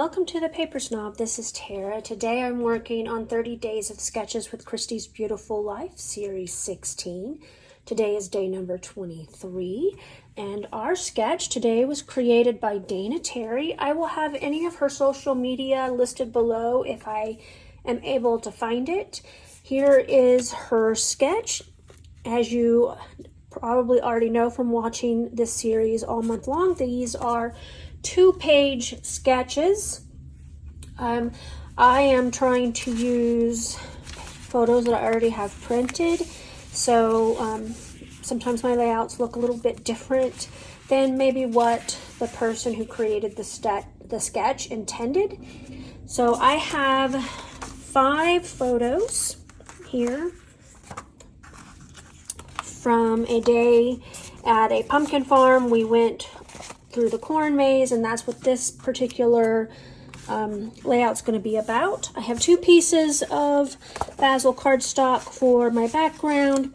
Welcome to the Paper Snob. This is Tara. Today I'm working on 30 Days of Sketches with Christy's Beautiful Life, Series 16. Today is day number 23, and our sketch today was created by Dana Terry. I will have any of her social media listed below if I am able to find it. Here is her sketch. As you probably already know from watching this series all month long, these are 2-page sketches. I am trying to use photos that I already have printed, so sometimes my layouts look a little bit different than maybe what the person who created the sketch intended. So I have 5 photos here from a day at a pumpkin farm. We went through the corn maze, and that's what this particular layout's going to be about. I have 2 pieces of basil cardstock for my background.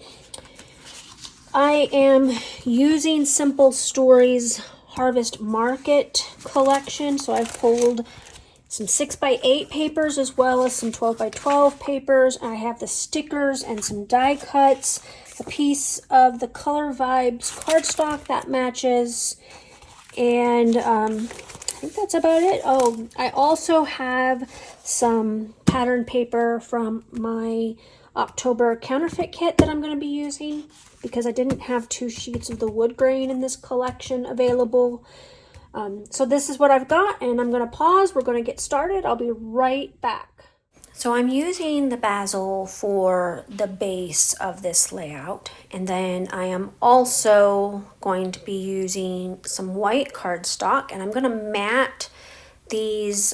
I am using Simple Stories Harvest Market collection, so I've pulled some 6x8 papers as well as some 12x12 papers. I have the stickers and some die cuts, a piece of the Color Vibes cardstock that matches, and I think that's about it. Oh, I also have some pattern paper from my October counterfeit kit that I'm going to be using because I didn't have 2 sheets of the wood grain in this collection available. So this is what I've got, and I'm going to pause. We're going to get started. I'll be right back. So I'm using the basil for the base of this layout, and then I am also going to be using some white cardstock, and I'm going to mat these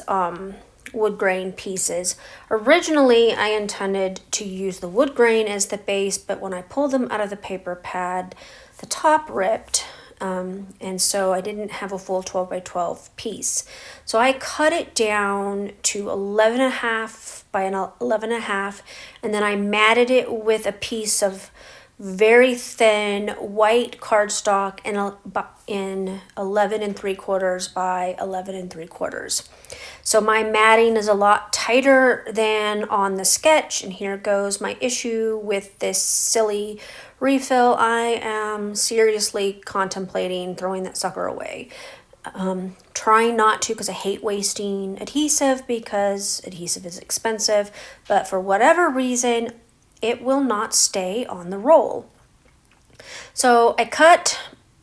wood grain pieces. Originally, I intended to use the wood grain as the base, but when I pulled them out of the paper pad, the top ripped. And so I didn't have a full 12x12 piece. So I cut it down to 11.5 by 11.5, and then I matted it with a piece of very thin white cardstock in 11.75 by 11.75. So my matting is a lot tighter than on the sketch, and here goes my issue with this silly refill. I am seriously contemplating throwing that sucker away. Trying not to because I hate wasting adhesive because adhesive is expensive, but for whatever reason, it will not stay on the roll. So I cut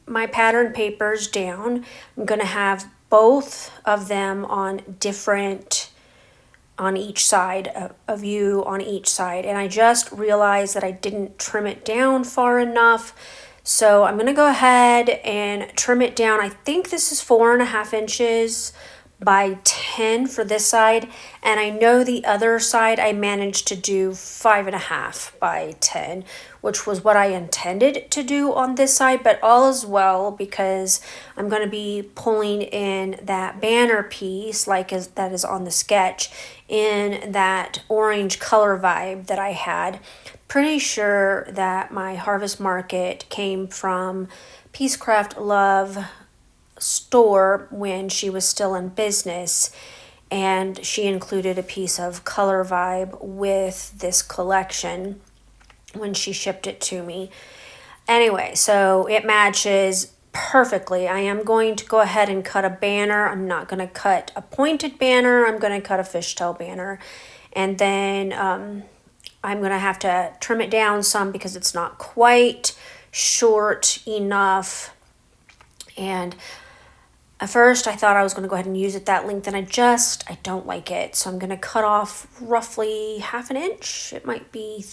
my pattern papers down. I'm going to have both of them on each side, a view on each side, and I just realized that I didn't trim it down far enough, so I'm going to go ahead and trim it down. I think this is 4.5 inches by 10 for this side, and I know the other side I managed to do 5.5 by 10, which was what I intended to do on this side, but all is well because I'm going to be pulling in that banner piece that is on the sketch in that orange color vibe that I had. Pretty sure that my Harvest Market came from Peacecraft Love store when she was still in business, and she included a piece of Color Vibe with this collection when she shipped it to me. Anyway, so it matches perfectly. I am going to go ahead and cut a banner. I'm not going to cut a pointed banner. I'm going to cut a fishtail banner, and then I'm going to have to trim it down some because it's not quite short enough. And at first, I thought I was going to go ahead and use it that length, and I don't like it. So I'm going to cut off roughly 1/2 inch. It might be,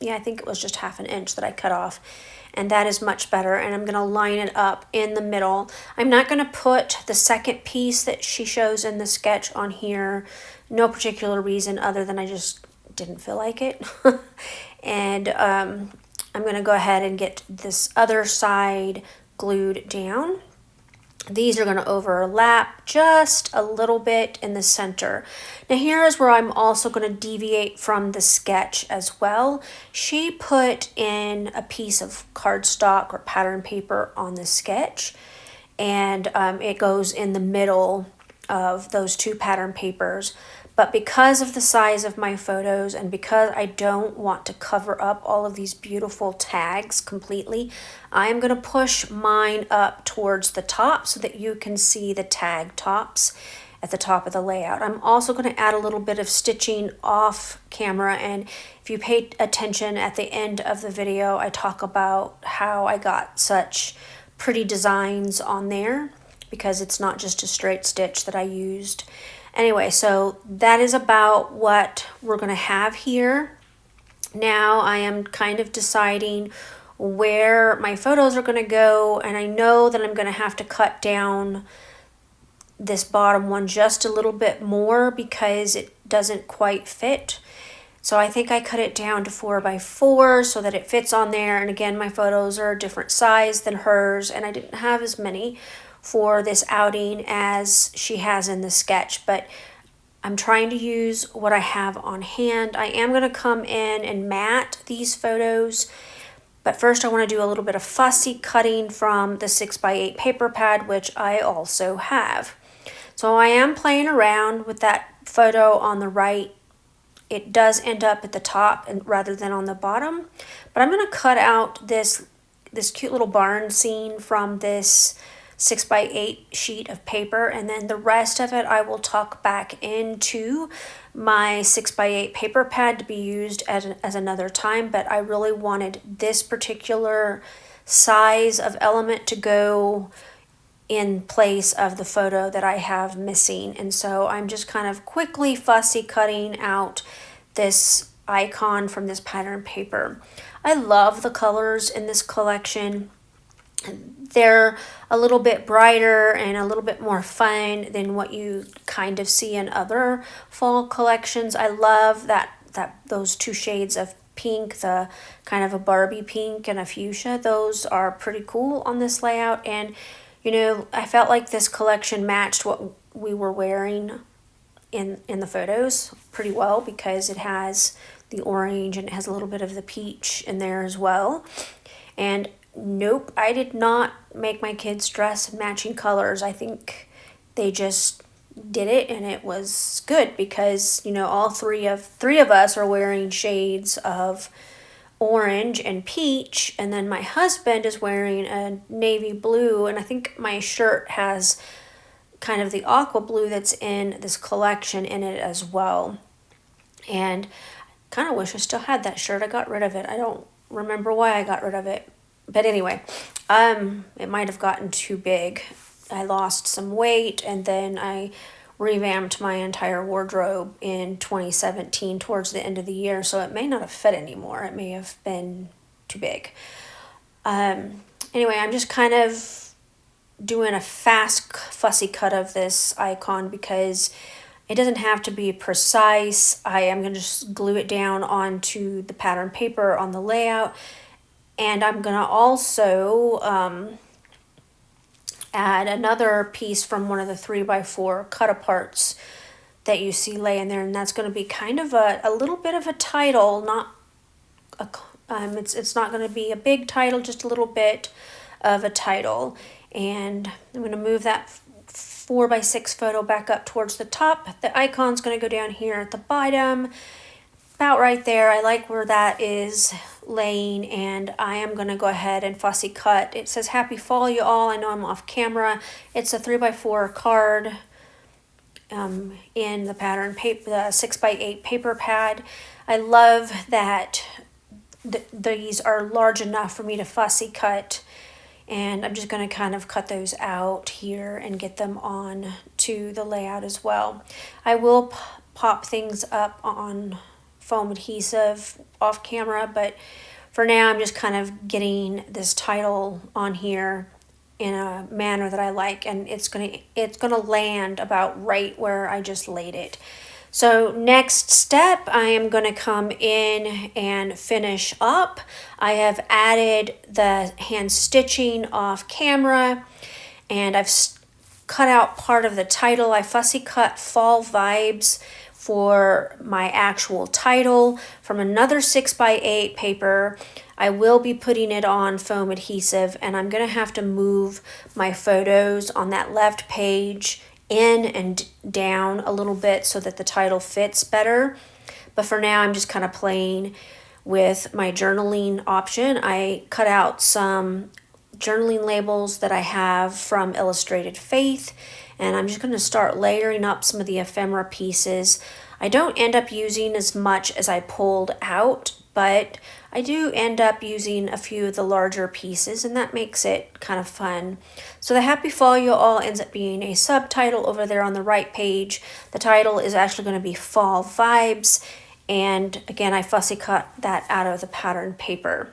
I think it was just 1/2 inch that I cut off. And that is much better. And I'm going to line it up in the middle. I'm not going to put the second piece that she shows in the sketch on here. No particular reason other than I just didn't feel like it. And I'm going to go ahead and get this other side glued down. These are going to overlap just a little bit in the center. Now here is where I'm also going to deviate from the sketch as well. She put in a piece of cardstock or pattern paper on the sketch, and it goes in the middle of those 2 pattern papers. But because of the size of my photos and because I don't want to cover up all of these beautiful tags completely, I am going to push mine up towards the top so that you can see the tag tops at the top of the layout. I'm also going to add a little bit of stitching off camera, and if you pay attention at the end of the video, I talk about how I got such pretty designs on there because it's not just a straight stitch that I used. Anyway, so that is about what we're going to have here. Now I am kind of deciding where my photos are going to go, and I know that I'm going to have to cut down this bottom one just a little bit more because it doesn't quite fit. So I think I cut it down to 4x4 so that it fits on there. And again, my photos are a different size than hers, and I didn't have as many for this outing as she has in the sketch, but I'm trying to use what I have on hand. I am going to come in and mat these photos, but first I want to do a little bit of fussy cutting from the 6x8 paper pad, which I also have. So I am playing around with that photo on the right. It does end up at the top and rather than on the bottom, but I'm going to cut out this cute little barn scene from this 6x8 sheet of paper, and then the rest of it I will tuck back into my 6x8 paper pad to be used as another time. But I really wanted this particular size of element to go in place of the photo that I have missing, and so I'm just kind of quickly fussy cutting out this icon from this pattern paper. I love the colors in this collection. They're a little bit brighter and a little bit more fun than what you kind of see in other fall collections. I love that those 2 shades of pink, the kind of a Barbie pink and a fuchsia. Those are pretty cool on this layout, and you know, I felt like this collection matched what we were wearing in the photos pretty well because it has the orange and it has a little bit of the peach in there as well. And nope, I did not make my kids dress in matching colors. I think they just did it, and it was good because, you know, all three of us are wearing shades of orange and peach, and then my husband is wearing a navy blue, and I think my shirt has kind of the aqua blue that's in this collection in it as well. And kind of wish I still had that shirt. I got rid of it. I don't remember why I got rid of it. But anyway, it might have gotten too big. I lost some weight, and then I revamped my entire wardrobe in 2017 towards the end of the year, so it may not have fit anymore. It may have been too big. Anyway, I'm just kind of doing a fast, fussy cut of this icon because it doesn't have to be precise. I am going to just glue it down onto the pattern paper on the layout. And I'm going to also add another piece from one of the 3x4 cut-aparts that you see laying there. And that's going to be kind of a little bit of a title. It's not going to be a big title, just a little bit of a title. And I'm going to move that 4x6 photo back up towards the top. The icon's going to go down here at the bottom, about right there. I like where that is laying, and I am going to go ahead and fussy cut. It says happy fall, you all. I know I'm off camera. It's a 3x4 card in the pattern paper, the 6x8 paper pad. I love that these are large enough for me to fussy cut, and I'm just going to kind of cut those out here and get them on to the layout as well. I will pop things up on foam adhesive off camera, but for now I'm just kind of getting this title on here in a manner that I like, and it's gonna land about right where I just laid it. So next step, I am going to come in and finish up. I have added the hand stitching off camera, and I've cut out part of the title. I fussy cut Fall Vibes for my actual title from another 6x8 paper. I will be putting it on foam adhesive, and I'm going to have to move my photos on that left page in and down a little bit so that the title fits better. But for now, I'm just kind of playing with my journaling option. I cut out some journaling labels that I have from Illustrated Faith, and I'm just going to start layering up some of the ephemera pieces. I don't end up using as much as I pulled out, but I do end up using a few of the larger pieces, and that makes it kind of fun. So the Happy Fall You All ends up being a subtitle over there on the right page. The title is actually going to be Fall Vibes, and again, I fussy cut that out of the pattern paper.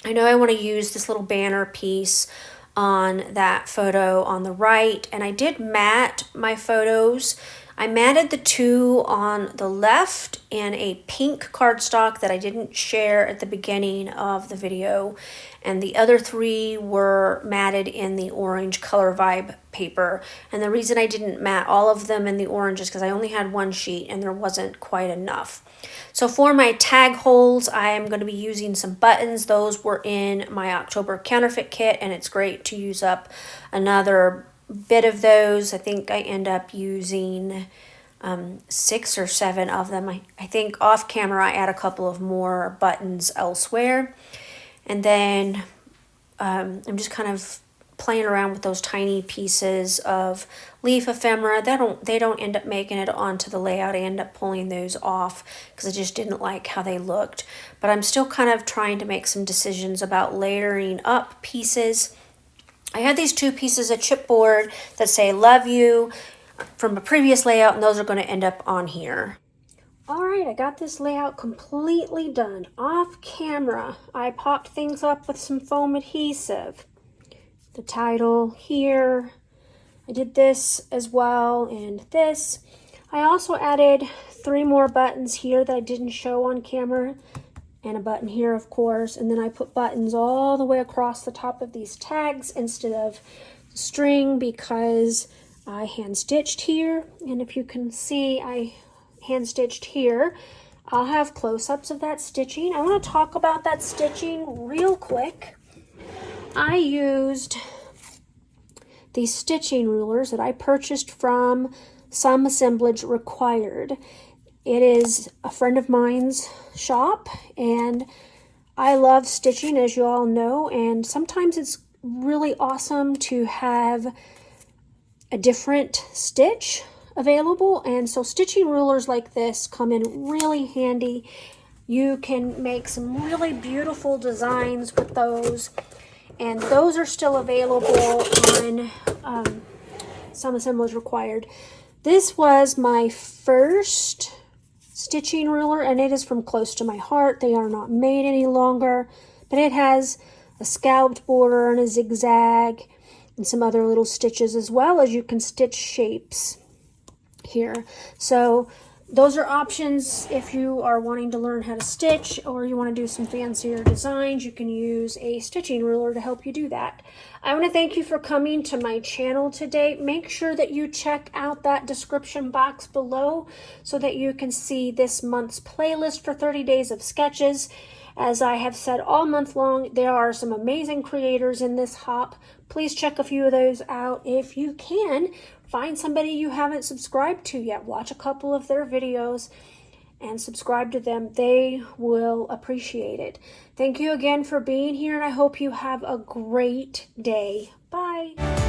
I know I want to use this little banner piece on that photo on the right, and I did mat my photos. I matted the two on the left in a pink cardstock that I didn't share at the beginning of the video, and the other three were matted in the orange Color Vibe paper. And the reason I didn't mat all of them in the orange is because I only had one sheet and there wasn't quite enough. So for my tag holes, I am going to be using some buttons. Those were in my October counterfeit kit, and it's great to use up another bit of those. I think I end up using 6 or 7 of them. I think off camera I add a couple of more buttons elsewhere. And then I'm just kind of playing around with those tiny pieces of leaf ephemera. They don't end up making it onto the layout. I end up pulling those off because I just didn't like how they looked. But I'm still kind of trying to make some decisions about layering up pieces. I had these 2 pieces of chipboard that say love you from a previous layout, and those are going to end up on here. All right, I got this layout completely done. Off camera, I popped things up with some foam adhesive. The title here, I did this as well, and this. I also added 3 more buttons here that I didn't show on camera, and a button here, of course, and then I put buttons all the way across the top of these tags instead of string because I hand stitched here, and if you can see, I hand stitched here. I'll have close-ups of that stitching. I want to talk about that stitching real quick. I used these stitching rulers that I purchased from Some Assemblage Required. It is a friend of mine's shop, and I love stitching, as you all know, and sometimes it's really awesome to have a different stitch available, and so stitching rulers like this come in really handy. You can make some really beautiful designs with those, and those are still available on Some Assemblage Required. This was my first stitching ruler, and it is from close to my heart. They are not made any longer, but it has a scalloped border and a zigzag and some other little stitches, as well as you can stitch shapes here. So those are options if you are wanting to learn how to stitch, or you want to do some fancier designs. You can use a stitching ruler to help you do that. I want to thank you for coming to my channel today. Make sure that you check out that description box below so that you can see this month's playlist for 30 days of sketches. As I have said all month long, there are some amazing creators in this hop. Please check a few of those out if you can. Find somebody you haven't subscribed to yet. Watch a couple of their videos and subscribe to them. They will appreciate it. Thank you again for being here, and I hope you have a great day. Bye.